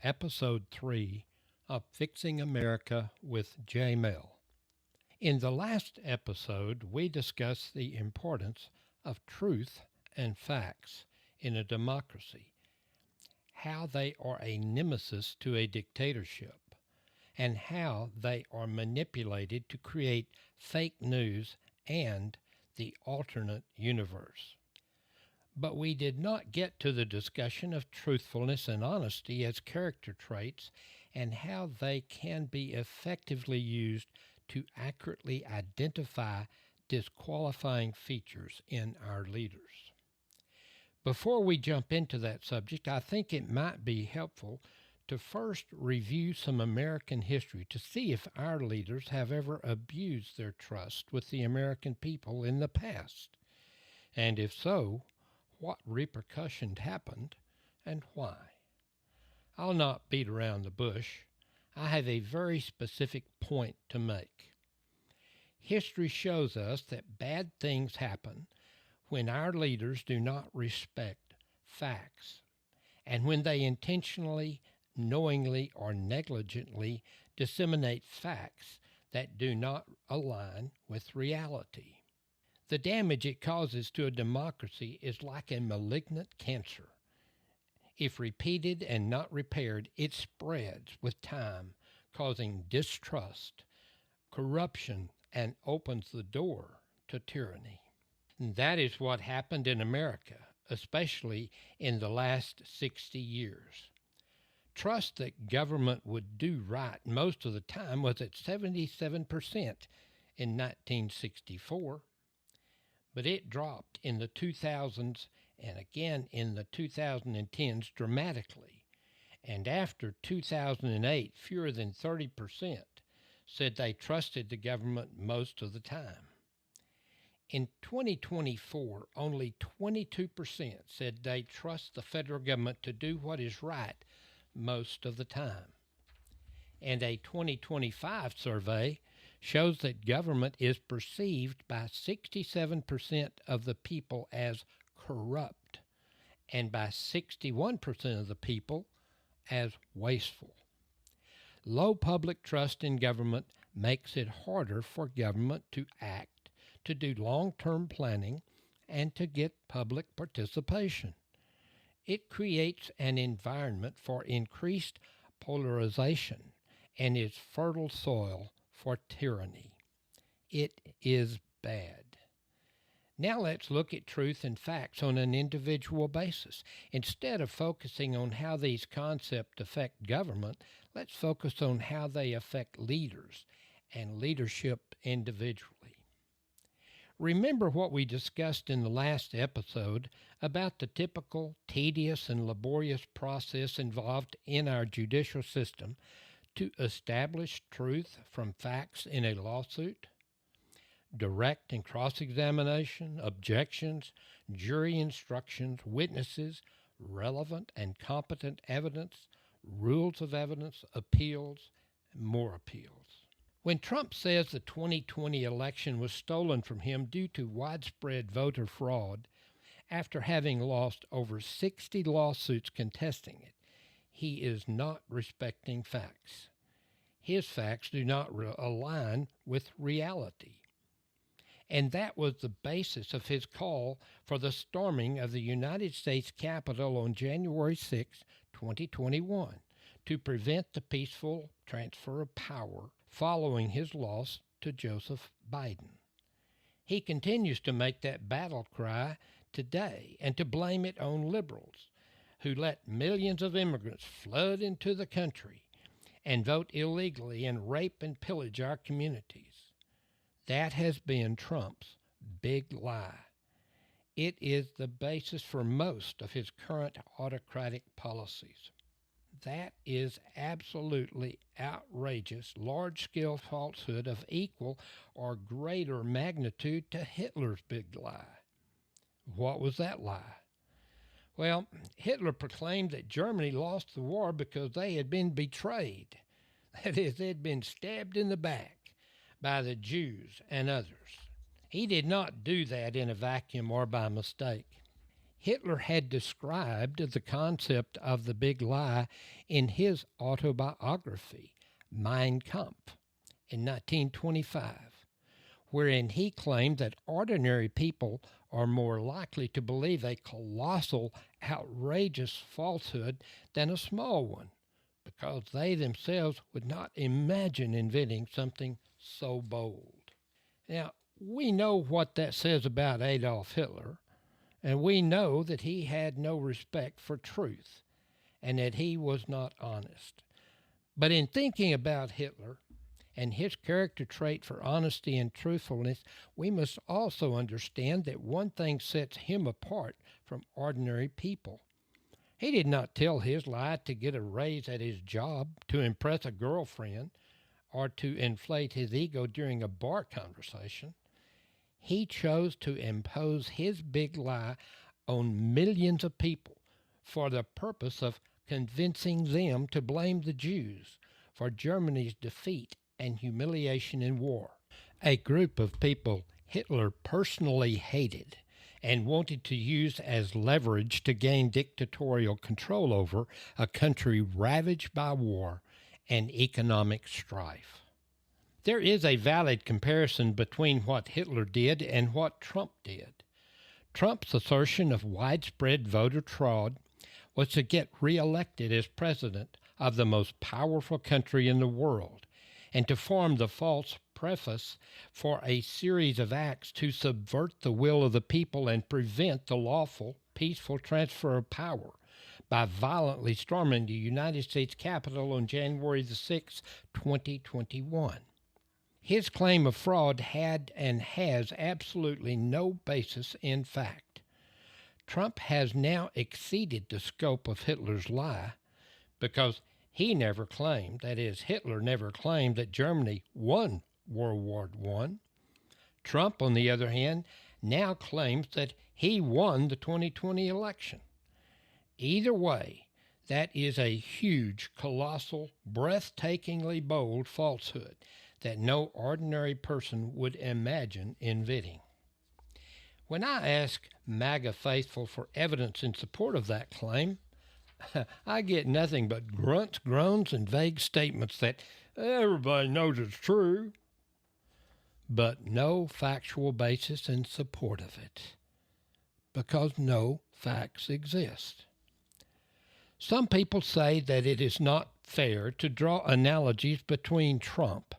Episode 3 of Fixing America with J. Mel. In the last episode, we discussed the importance of truth and facts in a democracy, how they are a nemesis to a dictatorship, and how they are manipulated to create fake news and the alternate universe. But we did not get to the discussion of truthfulness and honesty as character traits and how they can be effectively used to accurately identify disqualifying features in our leaders. Before we jump into that subject, I think it might be helpful to first review some American history to see if our leaders have ever abused their trust with the American people in the past, and if so, what repercussions happened and why. I'll not beat around the bush. I have a very specific point to make. History shows us that bad things happen when our leaders do not respect facts, and when they intentionally, knowingly, or negligently disseminate facts that do not align with reality. The damage it causes to a democracy is like a malignant cancer. If repeated and not repaired, it spreads with time, causing distrust, corruption, and opens the door to tyranny. And that is what happened in America, especially in the last 60 years. Trust that government would do right most of the time was at 77% in 1964. But it dropped in the 2000s and again in the 2010s dramatically. And after 2008, fewer than 30% said they trusted the government most of the time. In 2024, only 22% said they trust the federal government to do what is right most of the time. And a 2025 survey shows that government is perceived by 67% of the people as corrupt and by 61% of the people as wasteful. Low public trust in government makes it harder for government to act, to do long-term planning, and to get public participation. It creates an environment for increased polarization and is fertile soil for tyranny. It is bad. Now let's look at truth and facts on an individual basis. Instead of focusing on how these concepts affect government, let's focus on how they affect leaders and leadership individually. Remember what we discussed in the last episode about the typical tedious and laborious process involved in our judicial system to establish truth from facts in a lawsuit? Direct and cross-examination, objections, jury instructions, witnesses, relevant and competent evidence, rules of evidence, appeals, and more appeals. When Trump says the 2020 election was stolen from him due to widespread voter fraud, after having lost over 60 lawsuits contesting it, he is not respecting facts. His facts do not align with reality. And that was the basis of his call for the storming of the United States Capitol on January 6, 2021, to prevent the peaceful transfer of power following his loss to Joseph Biden. He continues to make that battle cry today and to blame it on liberals who let millions of immigrants flood into the country and vote illegally and rape and pillage our communities. That has been Trump's big lie. It is the basis for most of his current autocratic policies. That is absolutely outrageous, large-scale falsehood of equal or greater magnitude to Hitler's big lie. What was that lie? Well, Hitler proclaimed that Germany lost the war because they had been betrayed. That is, they had been stabbed in the back by the Jews and others. He did not do that in a vacuum or by mistake. Hitler had described the concept of the big lie in his autobiography, Mein Kampf, in 1925, wherein he claimed that ordinary people are more likely to believe a colossal, outrageous falsehood than a small one, because they themselves would not imagine inventing something so bold. Now, we know what that says about Adolf Hitler, and we know that he had no respect for truth and that he was not honest. But in thinking about Hitler and his character trait for honesty and truthfulness, we must also understand that one thing sets him apart from ordinary people. He did not tell his lie to get a raise at his job, to impress a girlfriend, or to inflate his ego during a bar conversation. He chose to impose his big lie on millions of people for the purpose of convincing them to blame the Jews for Germany's defeat and humiliation in war. A group of people Hitler personally hated and wanted to use as leverage to gain dictatorial control over a country ravaged by war and economic strife. There is a valid comparison between what Hitler did and what Trump did. Trump's assertion of widespread voter fraud was to get reelected as president of the most powerful country in the world and to form the false preface for a series of acts to subvert the will of the people and prevent the lawful, peaceful transfer of power by violently storming the United States Capitol on January the 6th, 2021. His claim of fraud had and has absolutely no basis in fact. Trump has now exceeded the scope of Hitler's lie because he never claimed, that is, Hitler never claimed that Germany won World War I. Trump, on the other hand, now claims that he won the 2020 election. Either way, that is a huge, colossal, breathtakingly bold falsehood that no ordinary person would imagine inventing. When I ask MAGA faithful for evidence in support of that claim, I get nothing but grunts, groans, and vague statements that everybody knows it's true, but no factual basis in support of it, because no facts exist. Some people say that it is not fair to draw analogies between Trump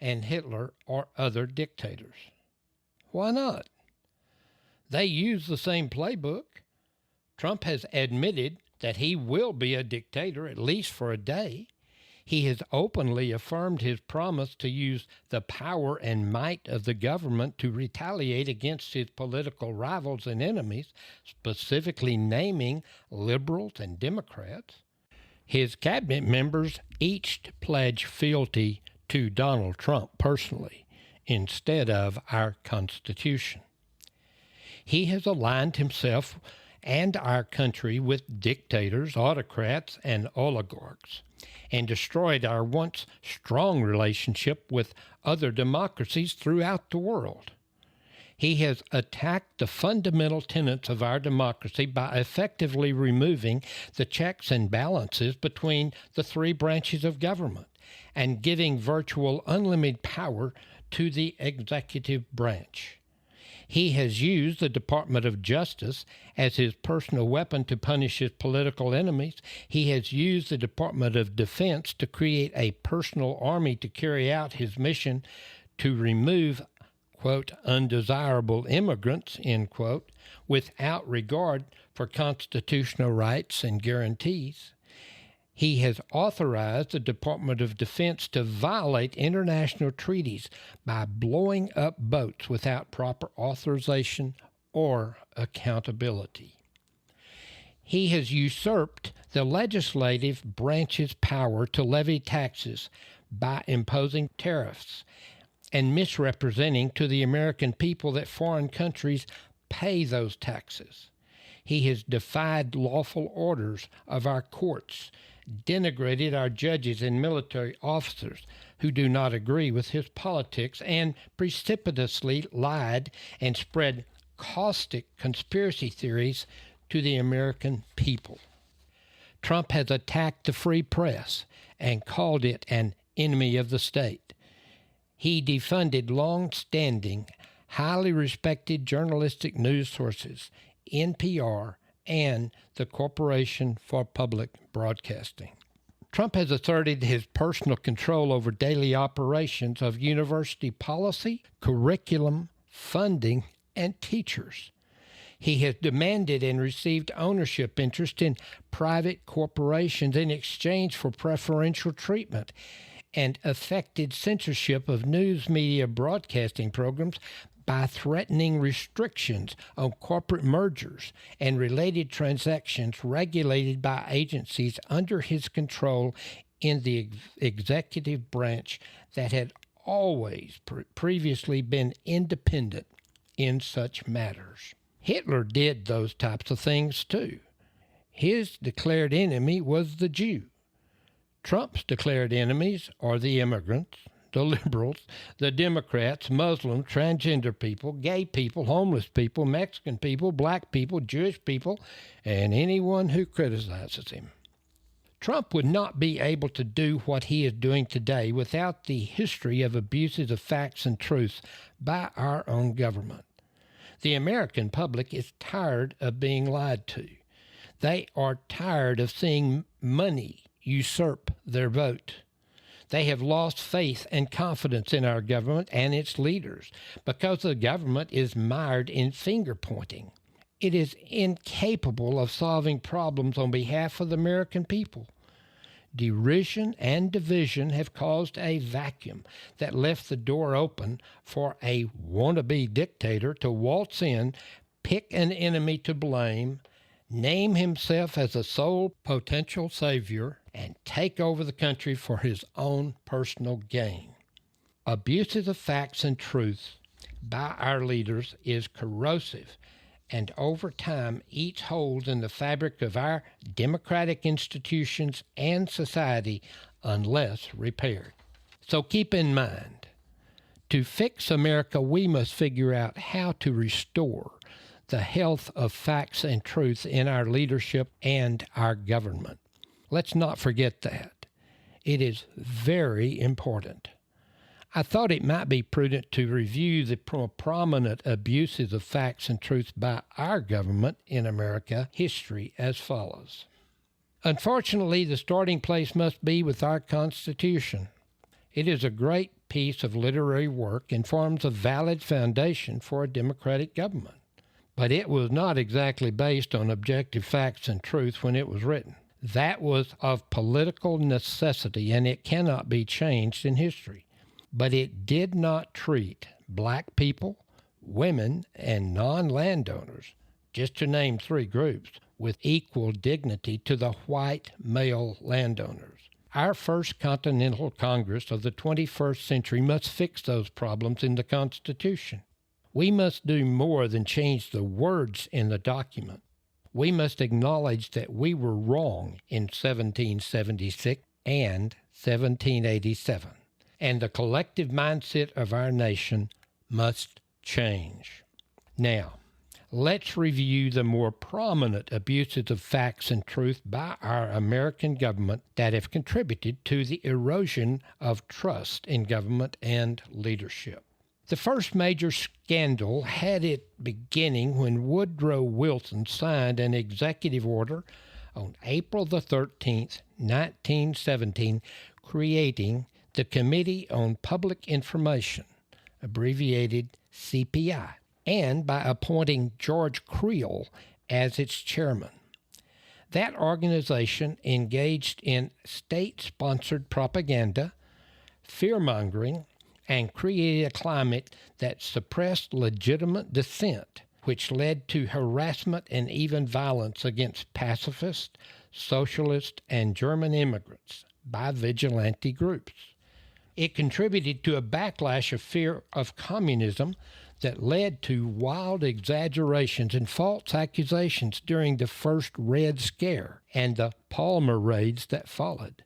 and Hitler or other dictators. Why not? They use the same playbook. Trump has admitted that he will be a dictator at least for a day. He has openly affirmed his promise to use the power and might of the government to retaliate against his political rivals and enemies, specifically naming liberals and Democrats. His cabinet members each pledge fealty to Donald Trump personally instead of our Constitution. He has aligned himself and our country with dictators, autocrats, and oligarchs, and destroyed our once strong relationship with other democracies throughout the world. He has attacked the fundamental tenets of our democracy by effectively removing the checks and balances between the three branches of government and giving virtual unlimited power to the executive branch. He has used the Department of Justice as his personal weapon to punish his political enemies. He has used the Department of Defense to create a personal army to carry out his mission to remove, quote, undesirable immigrants, end quote, without regard for constitutional rights and guarantees. He has authorized the Department of Defense to violate international treaties by blowing up boats without proper authorization or accountability. He has usurped the legislative branch's power to levy taxes by imposing tariffs and misrepresenting to the American people that foreign countries pay those taxes. He has defied lawful orders of our courts, denigrated our judges and military officers who do not agree with his politics, and precipitously lied and spread caustic conspiracy theories to the American people. Trump has attacked the free press and called it an enemy of the state. He defunded long-standing, highly respected journalistic news sources, NPR, and the Corporation for Public Broadcasting. Trump has asserted his personal control over daily operations of university policy, curriculum, funding, and teachers. He has demanded and received ownership interest in private corporations in exchange for preferential treatment and effected censorship of news media broadcasting programs by threatening restrictions on corporate mergers and related transactions regulated by agencies under his control in the executive branch that had always previously been independent in such matters. Hitler did those types of things too. His declared enemy was the Jew. Trump's declared enemies are the immigrants, the liberals, the Democrats, Muslims, transgender people, gay people, homeless people, Mexican people, black people, Jewish people, and anyone who criticizes him. Trump would not be able to do what he is doing today without the history of abuses of facts and truths by our own government. The American public is tired of being lied to. They are tired of seeing money usurp their vote. They have lost faith and confidence in our government and its leaders because the government is mired in finger-pointing. It is incapable of solving problems on behalf of the American people. Derision and division have caused a vacuum that left the door open for a wannabe dictator to waltz in, pick an enemy to blame, name himself as the sole potential savior, and take over the country for his own personal gain. Abuses of facts and truths by our leaders is corrosive, and over time eats holes in the fabric of our democratic institutions and society unless repaired. So keep in mind, to fix America, we must figure out how to restore the health of facts and truth in our leadership and our government. Let's not forget that. It is very important. I thought it might be prudent to review the prominent abuses of facts and truth by our government in America history as follows. Unfortunately, the starting place must be with our Constitution. It is a great piece of literary work and forms a valid foundation for a democratic government. But it was not exactly based on objective facts and truth when it was written. That was of political necessity, and it cannot be changed in history. But it did not treat black people, women, and non-landowners, just to name three groups, with equal dignity to the white male landowners. Our First Continental Congress of the 21st century must fix those problems in the Constitution. We must do more than change the words in the document. We must acknowledge that we were wrong in 1776 and 1787, and the collective mindset of our nation must change. Now, let's review the more prominent abuses of facts and truth by our American government that have contributed to the erosion of trust in government and leadership. The first major scandal had its beginning when Woodrow Wilson signed an executive order on April the 13th, 1917, creating the Committee on Public Information, abbreviated CPI, and by appointing George Creel as its chairman. That organization engaged in state-sponsored propaganda, fear-mongering, and created a climate that suppressed legitimate dissent, which led to harassment and even violence against pacifists, socialists, and German immigrants by vigilante groups. It contributed to a backlash of fear of communism that led to wild exaggerations and false accusations during the first Red Scare and the Palmer raids that followed.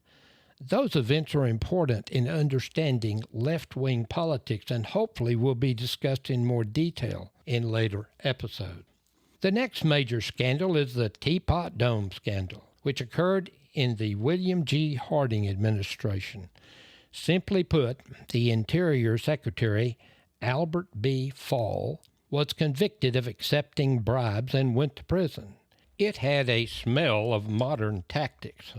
Those events are important in understanding left-wing politics and hopefully will be discussed in more detail in later episodes. The next major scandal is the Teapot Dome scandal, which occurred in the William G. Harding administration. Simply put, the Interior Secretary, Albert B. Fall, was convicted of accepting bribes and went to prison. It had a smell of modern tactics,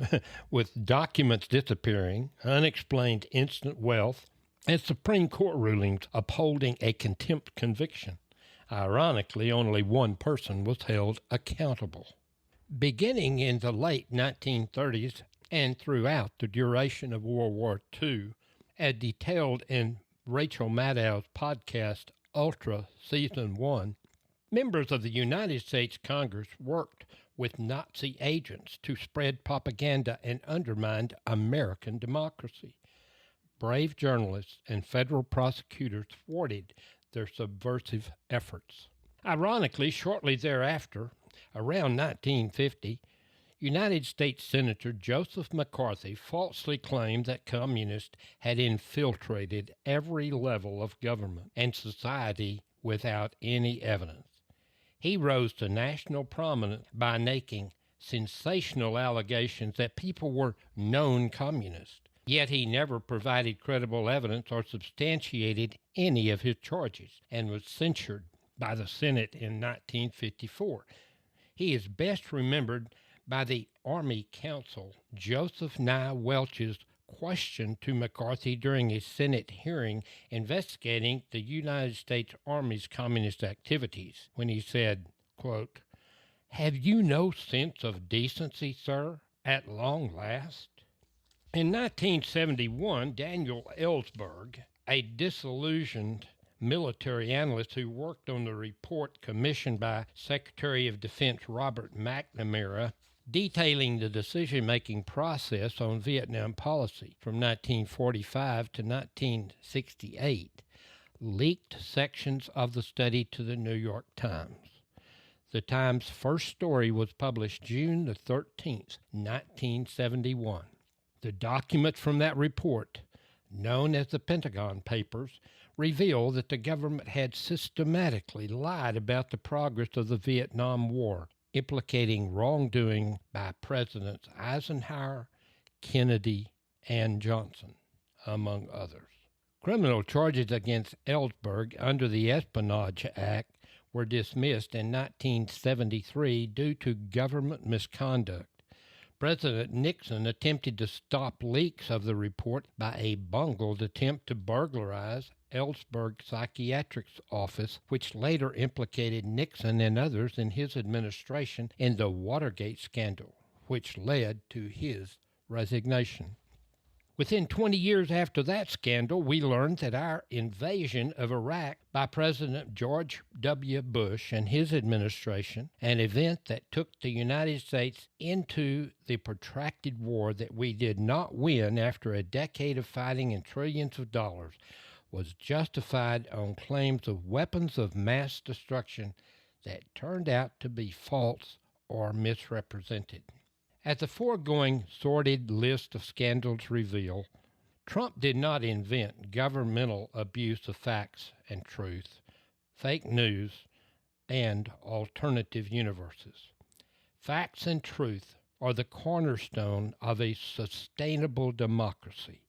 with documents disappearing, unexplained instant wealth, and Supreme Court rulings upholding a contempt conviction. Ironically, only one person was held accountable. Beginning in the late 1930s and throughout the duration of World War II, as detailed in Rachel Maddow's podcast Ultra Season 1, members of the United States Congress worked with Nazi agents to spread propaganda and undermine American democracy. Brave journalists and federal prosecutors thwarted their subversive efforts. Ironically, shortly thereafter, around 1950, United States Senator Joseph McCarthy falsely claimed that communists had infiltrated every level of government and society without any evidence. He rose to national prominence by making sensational allegations that people were known communists. Yet he never provided credible evidence or substantiated any of his charges, and was censured by the Senate in 1954. He is best remembered by the Army Counsel Joseph Nye Welch's question to McCarthy during a Senate hearing investigating the United States Army's communist activities, when he said, quote, "Have you no sense of decency, sir, at long last?" In 1971, Daniel Ellsberg, a disillusioned military analyst who worked on the report commissioned by Secretary of Defense Robert McNamara, detailing the decision-making process on Vietnam policy from 1945 to 1968, leaked sections of the study to the New York Times. The Times' first story was published June the 13th, 1971. The documents from that report, known as the Pentagon Papers, reveal that the government had systematically lied about the progress of the Vietnam War, implicating wrongdoing by Presidents Eisenhower, Kennedy, and Johnson, among others. Criminal charges against Ellsberg under the Espionage Act were dismissed in 1973 due to government misconduct. President Nixon attempted to stop leaks of the report by a bungled attempt to burglarize Ellsberg's psychiatric office, which later implicated Nixon and others in his administration in the Watergate scandal, which led to his resignation. Within 20 years after that scandal, we learned that our invasion of Iraq by President George W. Bush and his administration, an event that took the United States into the protracted war that we did not win after a decade of fighting and trillions of dollars, was justified on claims of weapons of mass destruction that turned out to be false or misrepresented. As the foregoing sordid list of scandals reveal, Trump did not invent governmental abuse of facts and truth, fake news, and alternative universes. Facts and truth are the cornerstone of a sustainable democracy.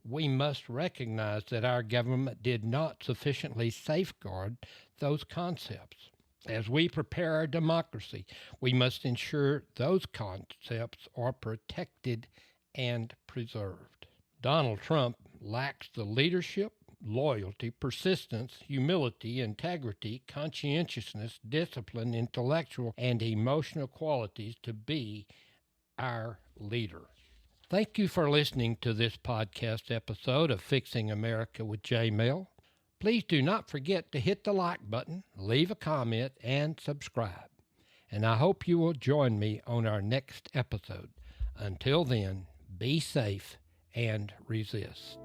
We must recognize that our government did not sufficiently safeguard those concepts. As we prepare our democracy, we must ensure those concepts are protected and preserved. Donald Trump lacks the leadership, loyalty, persistence, humility, integrity, conscientiousness, discipline, intellectual, and emotional qualities to be our leader. Thank you for listening to this podcast episode of Fixing America with J. Mel. Please do not forget to hit the like button, leave a comment, and subscribe. And I hope you will join me on our next episode. Until then, be safe and resist.